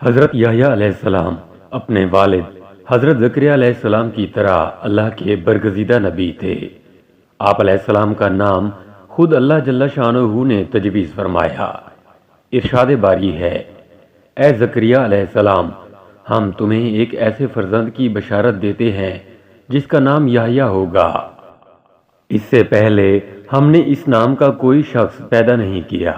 حضرت یحییٰ علیہ السلام اپنے والد حضرت زکریا علیہ السلام کی طرح اللہ کے برگزیدہ نبی تھے۔ آپ علیہ السلام کا نام خود اللہ جل شانہ نے تجویز فرمایا۔ ارشاد باری ہے، اے زکریا علیہ السلام، ہم تمہیں ایک ایسے فرزند کی بشارت دیتے ہیں جس کا نام یحییٰ ہوگا۔ اس سے پہلے ہم نے اس نام کا کوئی شخص پیدا نہیں کیا۔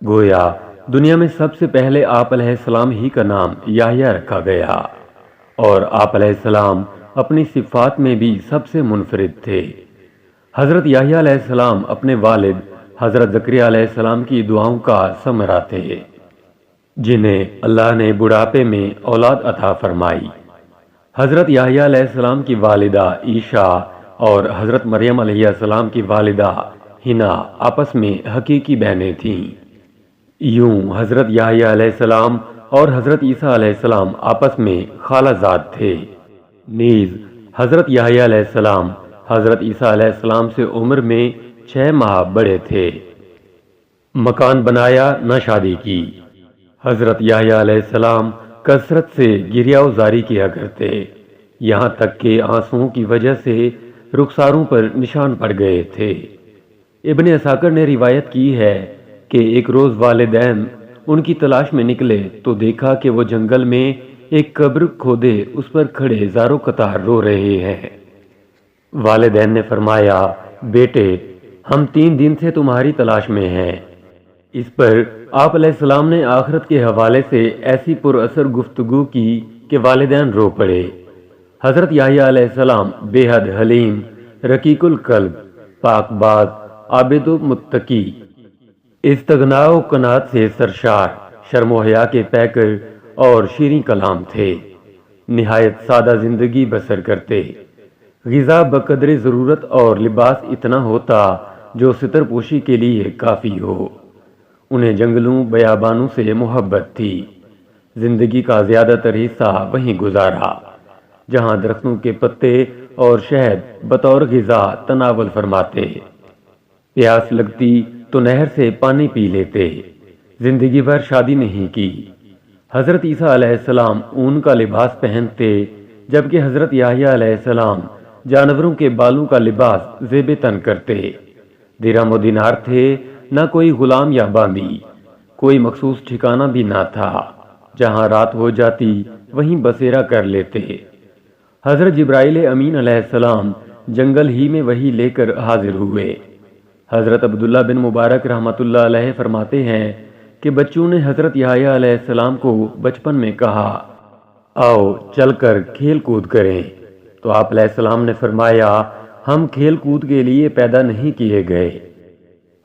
گویا دنیا میں سب سے پہلے آپ علیہ السلام ہی کا نام یحییٰ رکھا گیا، اور آپ علیہ السلام اپنی صفات میں بھی سب سے منفرد تھے۔ حضرت یحییٰ علیہ السلام اپنے والد حضرت زکریا علیہ السلام کی دعاؤں کا ثمرہ تھے، جنہیں اللہ نے بڑھاپے میں اولاد عطا فرمائی۔ حضرت یحییٰ علیہ السلام کی والدہ عیشا اور حضرت مریم علیہ السلام کی والدہ حنا آپس میں حقیقی بہنیں تھیں۔ یوں حضرت یحییٰ علیہ السلام اور حضرت عیسیٰ علیہ السلام آپس میں خالہ زاد تھے۔ نیز حضرت یحییٰ علیہ السلام حضرت عیسیٰ علیہ السلام سے عمر میں 6 ماہ بڑے تھے۔ مکان بنایا، نہ شادی کی۔ حضرت یحییٰ علیہ السلام کثرت سے گریہ وزاری کیا کرتے، یہاں تک کہ آنسوؤں کی وجہ سے رخساروں پر نشان پڑ گئے تھے۔ ابن عساکر نے روایت کی ہے کہ ایک روز والدین ان کی تلاش میں نکلے تو دیکھا کہ وہ جنگل میں ایک قبر کھودے اس پر کھڑے زاروں قطار رو رہے ہیں۔ والدین نے فرمایا، بیٹے، ہم 3 دن سے تمہاری تلاش میں ہیں۔ اس پر آپ علیہ السلام نے آخرت کے حوالے سے ایسی پر اثر گفتگو کی کہ والدین رو پڑے۔ حضرت یحییٰ علیہ السلام بے حد حلیم، رقیق القلب، پاک باز، عابد و متقی، استغنا و قناعت سے سرشار، شرم و حیا کے پیکر اور شیریں کلام تھے۔ نہایت سادہ زندگی بسر کرتے، غذا بقدر ضرورت اور لباس اتنا ہوتا جو ستر پوشی کے لیے کافی ہو۔ انہیں جنگلوں بیابانوں سے محبت تھی۔ زندگی کا زیادہ تر حصہ وہیں گزارا جہاں درختوں کے پتے اور شہد بطور غذا تناول فرماتے۔ پیاس لگتی تو نہر سے پانی پی لیتے۔ زندگی بھر شادی نہیں کی۔ حضرت عیسیٰ علیہ السلام اون کا لباس پہنتے، جبکہ حضرت یحییٰ علیہ السلام جانوروں کے بالوں کا لباس زیب تن کرتے۔ درہم و دینار تھے، نہ کوئی غلام یا باندی، کوئی مخصوص ٹھکانہ بھی نہ تھا۔ جہاں رات ہو جاتی وہیں بسیرا کر لیتے۔ حضرت جبرائیل امین علیہ السلام جنگل ہی میں وحی لے کر حاضر ہوئے۔ حضرت عبداللہ بن مبارک رحمۃ اللہ علیہ فرماتے ہیں کہ بچوں نے حضرت یحییٰ علیہ السلام کو بچپن میں کہا، آؤ چل کر کھیل کود کریں، تو آپ علیہ السلام نے فرمایا، ہم کھیل کود کے لیے پیدا نہیں کیے گئے۔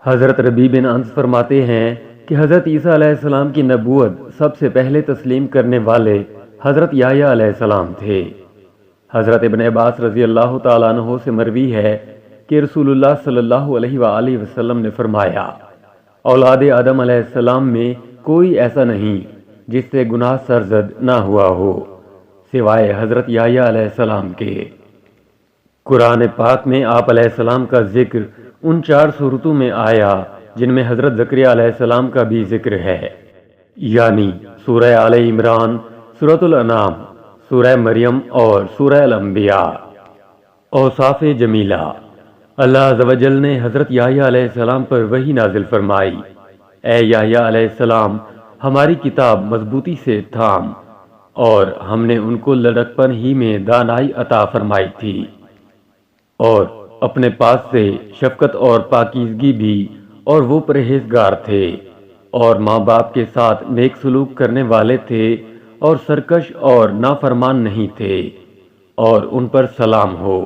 حضرت ربیع بن انس فرماتے ہیں کہ حضرت عیسیٰ علیہ السلام کی نبوت سب سے پہلے تسلیم کرنے والے حضرت یحییٰ علیہ السلام تھے۔ حضرت ابن عباس رضی اللہ تعالیٰ عنہ سے مروی ہے کہ رسول اللہ صلی اللہ علیہ وآلہ وسلم نے فرمایا، اولاد آدم علیہ السلام میں کوئی ایسا نہیں جس سے گناہ سرزد نہ ہوا ہو، سوائے حضرت یحییٰ علیہ السلام کے۔ قرآن پاک میں آپ علیہ السلام کا ذکر ان 4 صورتوں میں آیا جن میں حضرت زکریا علیہ السلام کا بھی ذکر ہے، یعنی سورہ آل عمران، سورۃ الانعام، سورہ مریم اور سورہ الانبیاء۔ اوصاف جمیلہ۔ اللہ عز و جل نے حضرت یحییٰ علیہ السلام پر وحی نازل فرمائی، اے یحییٰ علیہ السلام، ہماری کتاب مضبوطی سے تھام، اور ہم نے ان کو لڑکپن ہی میں دانائی عطا فرمائی تھی، اور اپنے پاس سے شفقت اور پاکیزگی بھی، اور وہ پرہیزگار تھے، اور ماں باپ کے ساتھ نیک سلوک کرنے والے تھے، اور سرکش اور نافرمان نہیں تھے، اور ان پر سلام ہو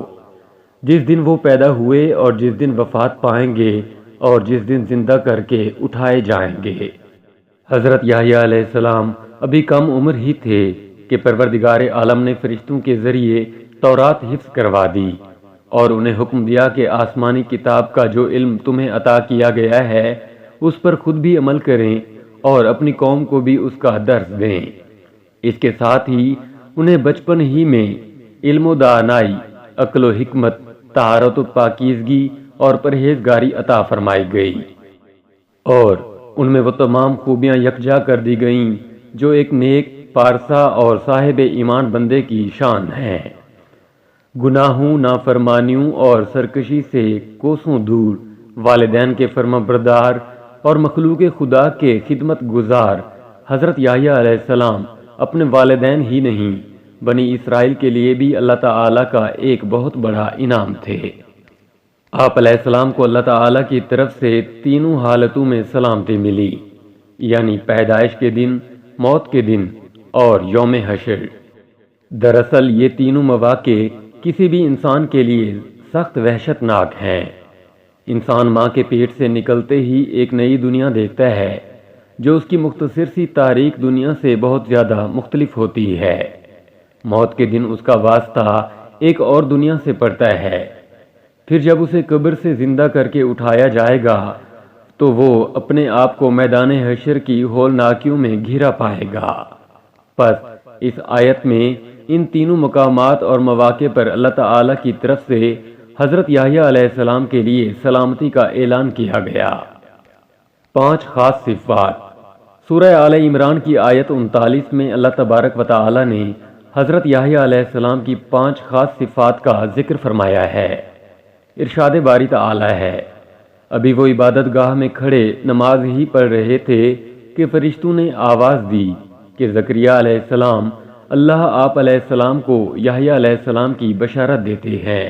جس دن وہ پیدا ہوئے اور جس دن وفات پائیں گے اور جس دن زندہ کر کے اٹھائے جائیں گے۔ حضرت یحییٰ علیہ السلام ابھی کم عمر ہی تھے کہ پروردگار عالم نے فرشتوں کے ذریعے تورات حفظ کروا دی، اور انہیں حکم دیا کہ آسمانی کتاب کا جو علم تمہیں عطا کیا گیا ہے اس پر خود بھی عمل کریں اور اپنی قوم کو بھی اس کا درس دیں۔ اس کے ساتھ ہی انہیں بچپن ہی میں علم و دانائی، عقل و حکمت، طہارت و پاکیزگی اور پرہیزگاری عطا فرمائی گئی، اور ان میں وہ تمام خوبیاں یکجا کر دی گئیں جو ایک نیک پارسا اور صاحب ایمان بندے کی شان ہے۔ گناہوں، نافرمانیوں اور سرکشی سے کوسوں دور، والدین کے فرما بردار اور مخلوق خدا کے خدمت گزار حضرت یحییٰ علیہ السلام اپنے والدین ہی نہیں، بنی اسرائیل کے لیے بھی اللہ تعالیٰ کا ایک بہت بڑا انعام تھے۔ آپ علیہ السلام کو اللہ تعالیٰ کی طرف سے تینوں حالتوں میں سلامتی ملی، یعنی پیدائش کے دن، موت کے دن اور یوم حشر۔ دراصل یہ تینوں مواقع کسی بھی انسان کے لیے سخت وحشت ناک ہیں۔ انسان ماں کے پیٹ سے نکلتے ہی ایک نئی دنیا دیکھتا ہے جو اس کی مختصر سی تاریک دنیا سے بہت زیادہ مختلف ہوتی ہے۔ موت کے دن اس کا واسطہ ایک اور دنیا سے پڑتا ہے۔ پھر جب اسے قبر سے زندہ کر کے اٹھایا جائے گا تو وہ اپنے آپ کو میدان حشر کی ہولناکیوں میں گھرا پائے گا۔ پس اس آیت میں ان تینوں مقامات اور مواقع پر اللہ تعالیٰ کی طرف سے حضرت یحییٰ علیہ السلام کے لیے سلامتی کا اعلان کیا گیا۔ 5 خاص صفات۔ سورہ آل عمران کی آیت 39 میں اللہ تبارک و تعالی نے حضرت یحییٰ علیہ السلام کی 5 خاص صفات کا ذکر فرمایا ہے۔ ارشاد باری تعالی ہے، ابھی وہ عبادت گاہ میں کھڑے نماز ہی پڑھ رہے تھے کہ فرشتوں نے آواز دی کہ زکریا علیہ السلام اللہ آپ علیہ السلام کو یحییٰ علیہ السلام کی بشارت دیتے ہیں،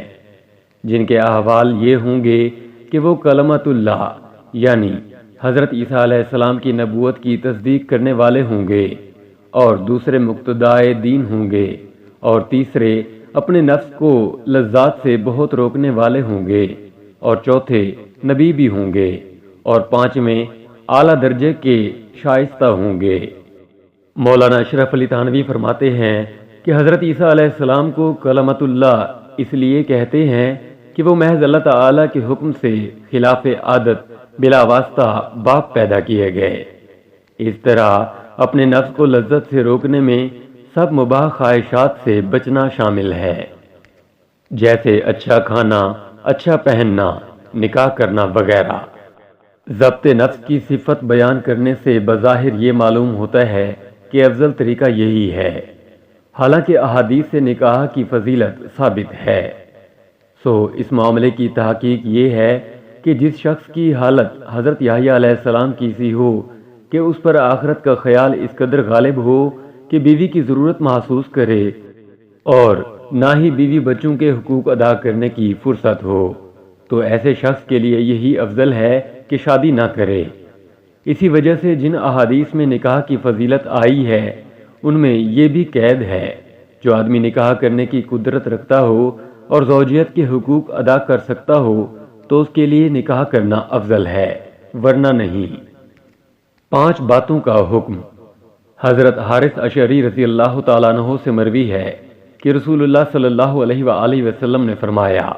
جن کے احوال یہ ہوں گے کہ وہ کلمۃ اللہ یعنی حضرت عیسیٰ علیہ السلام کی نبوت کی تصدیق کرنے والے ہوں گے، اور دوسرے مقتدائے دین ہوں گے، اور تیسرے اپنے نفس کو لذات سے بہت روکنے والے ہوں گے، اور چوتھے نبی بھی ہوں گے، اور پانچویں اعلیٰ درجے کے شائستہ ہوں گے۔ مولانا اشرف علی تھانوی فرماتے ہیں کہ حضرت عیسیٰ علیہ السلام کو کلمۃ اللہ اس لیے کہتے ہیں کہ وہ محض اللہ تعالیٰ کے حکم سے خلاف عادت بلا واسطہ باپ پیدا کیے گئے۔ اس طرح اپنے نفس کو لذت سے روکنے میں سب مباح خواہشات سے بچنا شامل ہے، جیسے اچھا کھانا، اچھا پہننا، نکاح کرنا وغیرہ۔ ضبط نفس کی صفت بیان کرنے سے بظاہر یہ معلوم ہوتا ہے کہ افضل طریقہ یہی ہے، حالانکہ احادیث سے نکاح کی فضیلت ثابت ہے۔ اس معاملے کی تحقیق یہ ہے کہ جس شخص کی حالت حضرت یحییٰ علیہ السلام کی سی ہو کہ اس پر آخرت کا خیال اس قدر غالب ہو کہ بیوی کی ضرورت محسوس کرے اور نہ ہی بیوی بچوں کے حقوق ادا کرنے کی فرصت ہو، تو ایسے شخص کے لیے یہی افضل ہے کہ شادی نہ کرے۔ اسی وجہ سے جن احادیث میں نکاح کی فضیلت آئی ہے ان میں یہ بھی قید ہے، جو آدمی نکاح کرنے کی قدرت رکھتا ہو اور زوجیت کے حقوق ادا کر سکتا ہو تو اس کے لیے نکاح کرنا افضل ہے، ورنہ نہیں۔ 5 باتوں کا حکم۔ حضرت حارث اشعری رضی اللہ تعالیٰ عنہ سے مروی ہے کہ رسول اللہ صلی اللہ علیہ وآلہ وسلم نے فرمایا،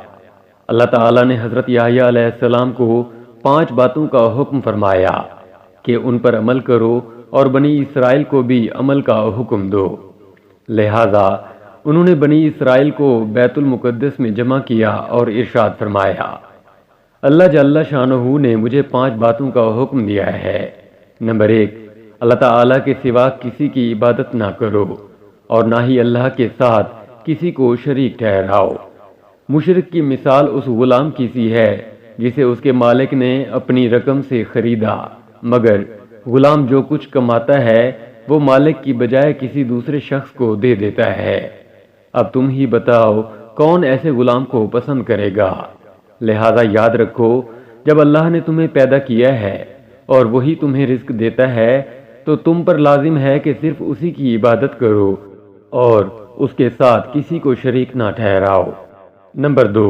اللہ تعالیٰ نے حضرت یحییٰ علیہ السلام کو 5 باتوں کا حکم فرمایا کہ ان پر عمل کرو اور بنی اسرائیل کو بھی عمل کا حکم دو۔ لہذا انہوں نے بنی اسرائیل کو بیت المقدس میں جمع کیا اور ارشاد فرمایا، اللہ جل شانہ نے مجھے 5 باتوں کا حکم دیا ہے۔ نمبر 1، اللہ تعالیٰ کے سوا کسی کی عبادت نہ کرو اور نہ ہی اللہ کے ساتھ کسی کو شریک ٹھہراؤ۔ مشرک کی مثال اس غلام کی سی ہے جسے اس کے مالک نے اپنی رقم سے خریدا، مگر غلام جو کچھ کماتا ہے وہ مالک کی بجائے کسی دوسرے شخص کو دے دیتا ہے۔ اب تم ہی بتاؤ کون ایسے غلام کو پسند کرے گا؟ لہذا یاد رکھو، جب اللہ نے تمہیں پیدا کیا ہے اور وہی تمہیں رزق دیتا ہے تو تم پر لازم ہے کہ صرف اسی کی عبادت کرو اور اس کے ساتھ کسی کو شریک نہ ٹھہراؤ۔ نمبر 2،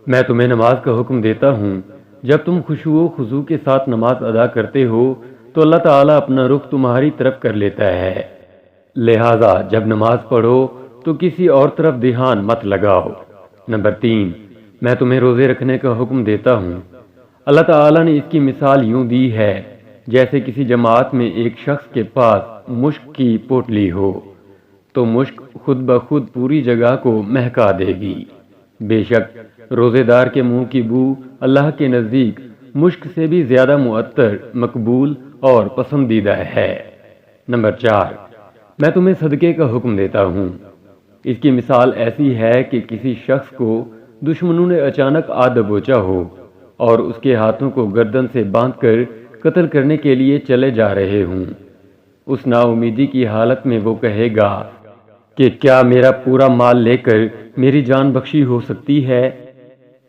میں تمہیں نماز کا حکم دیتا ہوں، جب تم خشوع و خضوع کے ساتھ نماز ادا کرتے ہو تو اللہ تعالیٰ اپنا رخ تمہاری طرف کر لیتا ہے، لہذا جب نماز پڑھو تو کسی اور طرف دھیان مت لگاؤ۔ نمبر 3، میں تمہیں روزے رکھنے کا حکم دیتا ہوں، اللہ تعالیٰ نے اس کی مثال یوں دی ہے جیسے کسی جماعت میں ایک شخص کے پاس مشک کی پوٹلی ہو تو مشک خود بخود پوری جگہ کو مہکا دے گی۔ بے شک روزے دار کے منہ کی بو اللہ کے نزدیک مشک سے بھی زیادہ معطر، مقبول اور پسندیدہ ہے۔ نمبر 4، میں تمہیں صدقے کا حکم دیتا ہوں۔ اس کی مثال ایسی ہے کہ کسی شخص کو دشمنوں نے اچانک آ دبوچا ہو اور اس کے ہاتھوں کو گردن سے باندھ کر قتل کرنے کے لیے چلے جا رہے ہوں۔ اس نا امیدی کی حالت میں وہ کہے گا کہ کیا میرا پورا مال لے کر میری جان بخشی ہو سکتی ہے،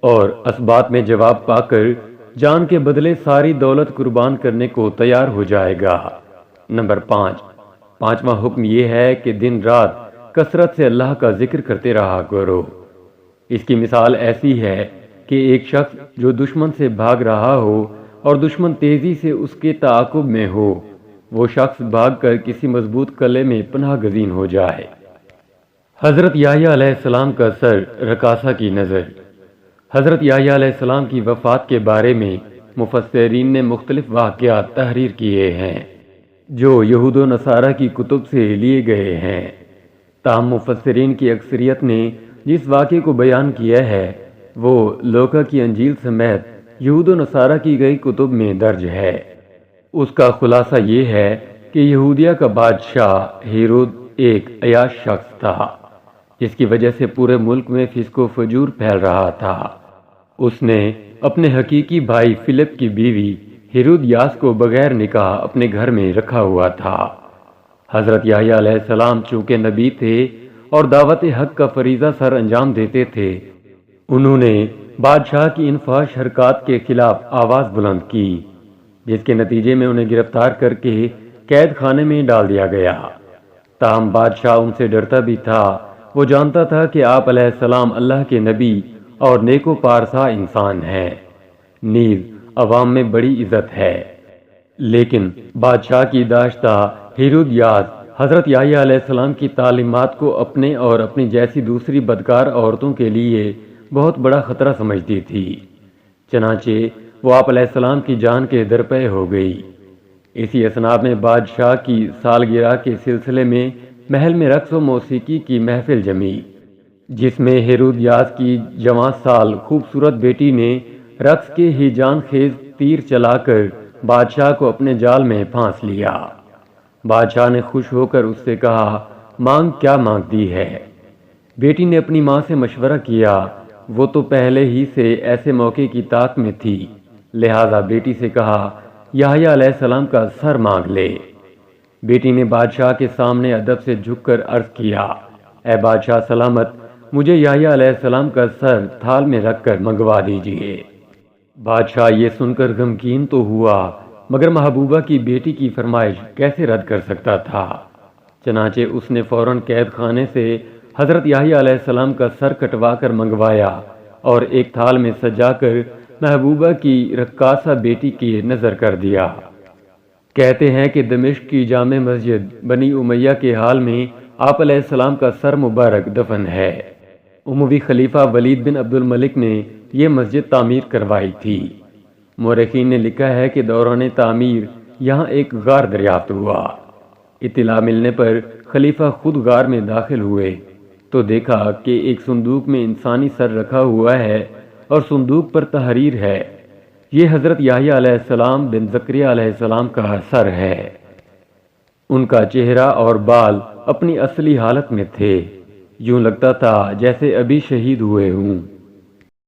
اور اسبات میں جواب پا کر جان کے بدلے ساری دولت قربان کرنے کو تیار ہو جائے گا۔ نمبر 5، پانچواں حکم یہ ہے کہ دن رات کثرت سے اللہ کا ذکر کرتے رہا کرو۔ اس کی مثال ایسی ہے کہ ایک شخص جو دشمن سے بھاگ رہا ہو اور دشمن تیزی سے اس کے تعاقب میں ہو، وہ شخص بھاگ کر کسی مضبوط قلعے میں پناہ گزین ہو جائے۔ حضرت یحییٰ علیہ السلام کا سر رکاسہ کی نظر۔ حضرت یحییٰ علیہ السلام کی وفات کے بارے میں مفسرین نے مختلف واقعات تحریر کیے ہیں جو یہود و نصارہ کی کتب سے لیے گئے ہیں، تاہم مفسرین کی اکثریت نے جس واقعے کو بیان کیا ہے وہ لوکا کی انجیل سمیت یہود و نصارہ کی گئی کتب میں درج ہے۔ اس کا خلاصہ یہ ہے کہ یہودیہ کا بادشاہ ہیرود ایک عیاش شخص تھا جس کی وجہ سے پورے ملک میں فسق و فجور پھیل رہا تھا۔ اس نے اپنے حقیقی بھائی فلپ کی بیوی ہیرودیاس کو بغیر نکاح اپنے گھر میں رکھا ہوا تھا۔ حضرت یحییٰ علیہ السلام چونکہ نبی تھے اور دعوت حق کا فریضہ سر انجام دیتے تھے، انہوں نے بادشاہ کی ان فحش حرکات کے خلاف آواز بلند کی، جس کے نتیجے میں انہیں گرفتار کر کے قید خانے میں ڈال دیا گیا۔ تاہم بادشاہ ان سے ڈرتا بھی تھا، وہ جانتا تھا کہ آپ علیہ السلام اللہ کے نبی اور نیک و پارسا انسان ہیں، نیز عوام میں بڑی عزت ہے۔ لیکن بادشاہ کی داشتہ ہیرودیاس حضرت یحییٰ علیہ السلام کی تعلیمات کو اپنے اور اپنی جیسی دوسری بدکار عورتوں کے لیے بہت بڑا خطرہ سمجھتی تھی، چنانچہ وہ آپ علیہ السلام کی جان کے درپے ہو گئی۔ اسی اثناء میں بادشاہ کی سالگرہ کے سلسلے میں محل میں رقص و موسیقی کی محفل جمی، جس میں ہیرودیاس کی جوان سال خوبصورت بیٹی نے رقص کے ہی جان خیز تیر چلا کر بادشاہ کو اپنے جال میں پھانس لیا۔ بادشاہ نے خوش ہو کر اس سے کہا، مانگ کیا مانگتی ہے؟ بیٹی نے اپنی ماں سے مشورہ کیا، وہ تو پہلے ہی سے ایسے موقع کی طاق میں تھی، لہذا بیٹی سے کہا، یحییٰ علیہ السلام کا سر مانگ لے۔ بیٹی نے بادشاہ کے سامنے ادب سے جھک کر عرض کیا، اے بادشاہ سلامت، مجھے یحییٰ علیہ السلام کا سر تھال میں رکھ کر منگوا دیجیے۔ بادشاہ یہ سن کر غمگین تو ہوا، مگر محبوبہ کی بیٹی کی فرمائش کیسے رد کر سکتا تھا؟ چنانچہ اس نے فوراً قید خانے سے حضرت یحییٰ علیہ السلام کا سر کٹوا کر منگوایا اور ایک تھال میں سجا کر محبوبہ کی رقاصہ بیٹی کی نظر کر دیا۔ کہتے ہیں کہ دمشق کی جامع مسجد بنی امیہ کے حال میں آپ علیہ السلام کا سر مبارک دفن ہے۔ اموی خلیفہ ولید بن عبد الملک نے یہ مسجد تعمیر کروائی تھی۔ مورخین نے لکھا ہے کہ دوران تعمیر یہاں ایک غار دریافت ہوا۔ اطلاع ملنے پر خلیفہ خود غار میں داخل ہوئے تو دیکھا کہ ایک صندوق میں انسانی سر رکھا ہوا ہے اور صندوق پر تحریر ہے، یہ حضرت یحییٰ علیہ السلام بن زکریا علیہ السلام کا سر ہے۔ ان کا چہرہ اور بال اپنی اصلی حالت میں تھے، یوں لگتا تھا جیسے ابھی شہید ہوئے ہوں۔